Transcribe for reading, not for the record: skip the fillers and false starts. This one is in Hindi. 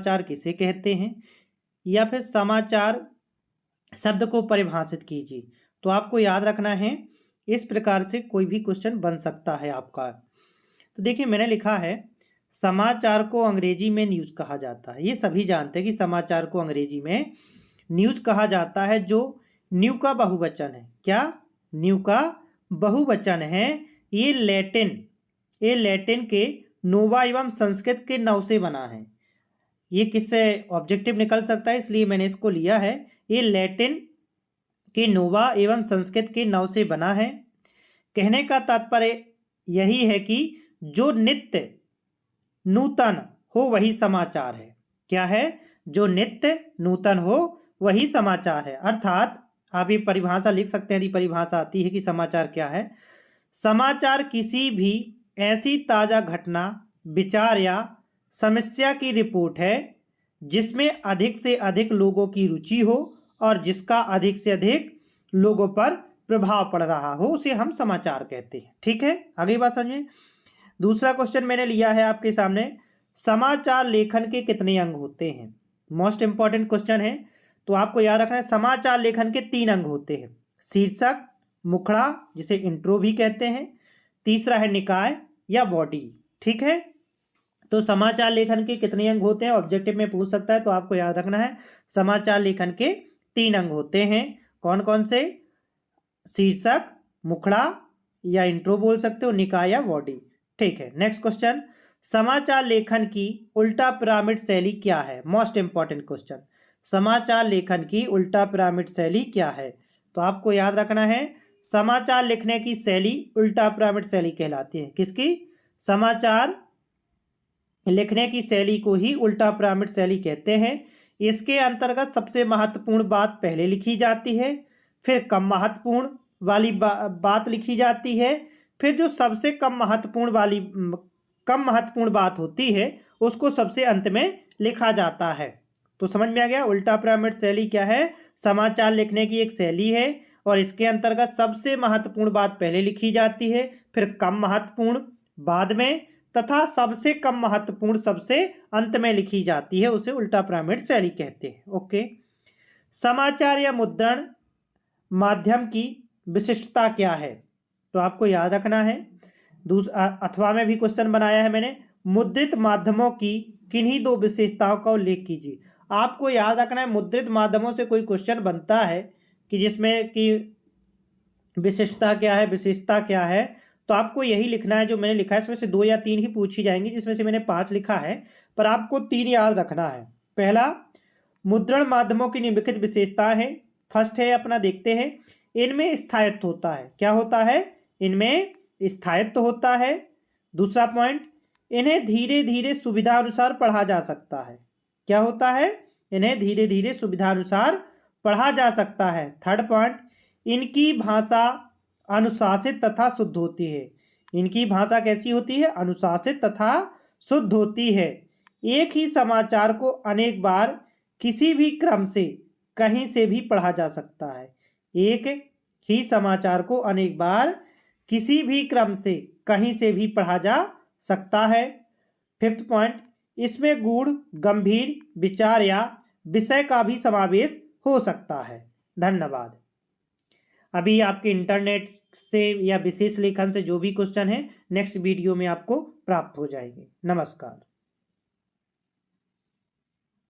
समाचार किसे कहते हैं, या फिर समाचार शब्द को परिभाषित कीजिए। तो आपको याद रखना है, इस प्रकार से कोई भी क्वेश्चन बन सकता है आपका। तो देखिए मैंने लिखा है समाचार को अंग्रेजी में न्यूज़ कहा जाता है। ये सभी जानते हैं कि समाचार को अंग्रेजी में न्यूज़ कहा जाता है, जो न्यू का बहुवचन है। क्या? न्यू का बहुवचन है। ये लैटिन के नोवा एवं संस्कृत के नव से बना है। ये किससे ऑब्जेक्टिव निकल सकता है, इसलिए मैंने इसको लिया है। ये लैटिन के नोवा एवं संस्कृत के नव से बना है। कहने का तात्पर्य यही है कि जो नित्य नूतन हो वही समाचार है। क्या है? जो नित्य नूतन हो वही समाचार है। अर्थात आप ये परिभाषा लिख सकते हैं, यदि परिभाषा आती है कि समाचार क्या है। समाचार किसी भी ऐसी ताज़ा घटना, विचार या समस्या की रिपोर्ट है जिसमें अधिक से अधिक लोगों की रुचि हो और जिसका अधिक से अधिक लोगों पर प्रभाव पड़ रहा हो, उसे हम समाचार कहते हैं। ठीक है, आगे बात समझिए। दूसरा क्वेश्चन मैंने लिया है आपके सामने, समाचार लेखन के कितने अंग होते हैं? मोस्ट इंपॉर्टेंट क्वेश्चन है। तो आपको याद रखना है समाचार लेखन के 3 अंग होते हैं। शीर्षक, मुखड़ा जिसे इंट्रो भी कहते हैं, तीसरा है निकाय या बॉडी। ठीक है, तो समाचार लेखन के कितने अंग होते हैं, ऑब्जेक्टिव में पूछ सकता है। तो आपको याद रखना है समाचार लेखन के 3 अंग होते हैं। कौन कौन से? शीर्षक, मुखड़ा या इंट्रो बोल सकते हो, निकाय या बॉडी। ठीक है, नेक्स्ट क्वेश्चन, समाचार लेखन की उल्टा पिरामिड शैली क्या है? मोस्ट इंपॉर्टेंट क्वेश्चन, समाचार लेखन की उल्टा पिरामिड शैली क्या है? तो आपको याद रखना है समाचार लिखने की शैली उल्टा पिरामिड शैली कहलाती है। किसकी? समाचार लिखने की शैली को ही उल्टा पिरामिड शैली कहते हैं। इसके अंतर्गत सबसे महत्वपूर्ण बात पहले लिखी जाती है, फिर कम महत्वपूर्ण वाली बात लिखी जाती है, फिर जो सबसे कम महत्वपूर्ण बात होती है उसको सबसे अंत में लिखा जाता है। तो समझ में आ गया उल्टा पिरामिड शैली क्या है? समाचार लिखने की एक शैली है और इसके अंतर्गत सबसे महत्वपूर्ण बात पहले लिखी जाती है, फिर कम महत्वपूर्ण बाद में, तथा सबसे कम महत्वपूर्ण सबसे अंत में लिखी जाती है, उसे उल्टा पिरामिड शैली कहते हैं। ओके, समाचार या मुद्रण माध्यम की विशिष्टता क्या है? तो आपको याद रखना है, अथवा में भी क्वेश्चन बनाया है मैंने, मुद्रित माध्यमों की किन्हीं 2 विशेषताओं का उल्लेख कीजिए। आपको याद रखना है मुद्रित माध्यमों से कोई क्वेश्चन बनता है कि जिसमें कि विशिष्टता क्या है, विशेषता क्या है, तो आपको यही लिखना है जो मैंने लिखा है। इसमें से 2 या 3 ही पूछी जाएंगी, जिसमें से मैंने 5 लिखा है, पर आपको 3 याद रखना है। पहला, मुद्रण माध्यमों की निम्नलिखित विशेषताएं हैं। फर्स्ट है अपना, देखते हैं, इनमें स्थायित्व होता है। क्या होता है? इनमें स्थायित्व होता है। दूसरा पॉइंट, इन्हें धीरे धीरे सुविधा अनुसार पढ़ा जा सकता है। क्या होता है? इन्हें धीरे धीरे सुविधा अनुसार पढ़ा जा सकता है। थर्ड पॉइंट, इनकी भाषा अनुशासित तथा शुद्ध होती है। इनकी भाषा कैसी होती है? अनुशासित तथा शुद्ध होती है। एक ही समाचार को अनेक बार किसी भी क्रम से कहीं से भी पढ़ा जा सकता है। एक ही समाचार को अनेक बार किसी भी क्रम से कहीं से भी पढ़ा जा सकता है। फिफ्थ पॉइंट, इसमें गूढ़ गंभीर विचार या विषय का भी समावेश हो सकता है। धन्यवाद। अभी आपके इंटरनेट से या विशेष लेखन से जो भी क्वेश्चन है नेक्स्ट वीडियो में आपको प्राप्त हो जाएंगे। नमस्कार।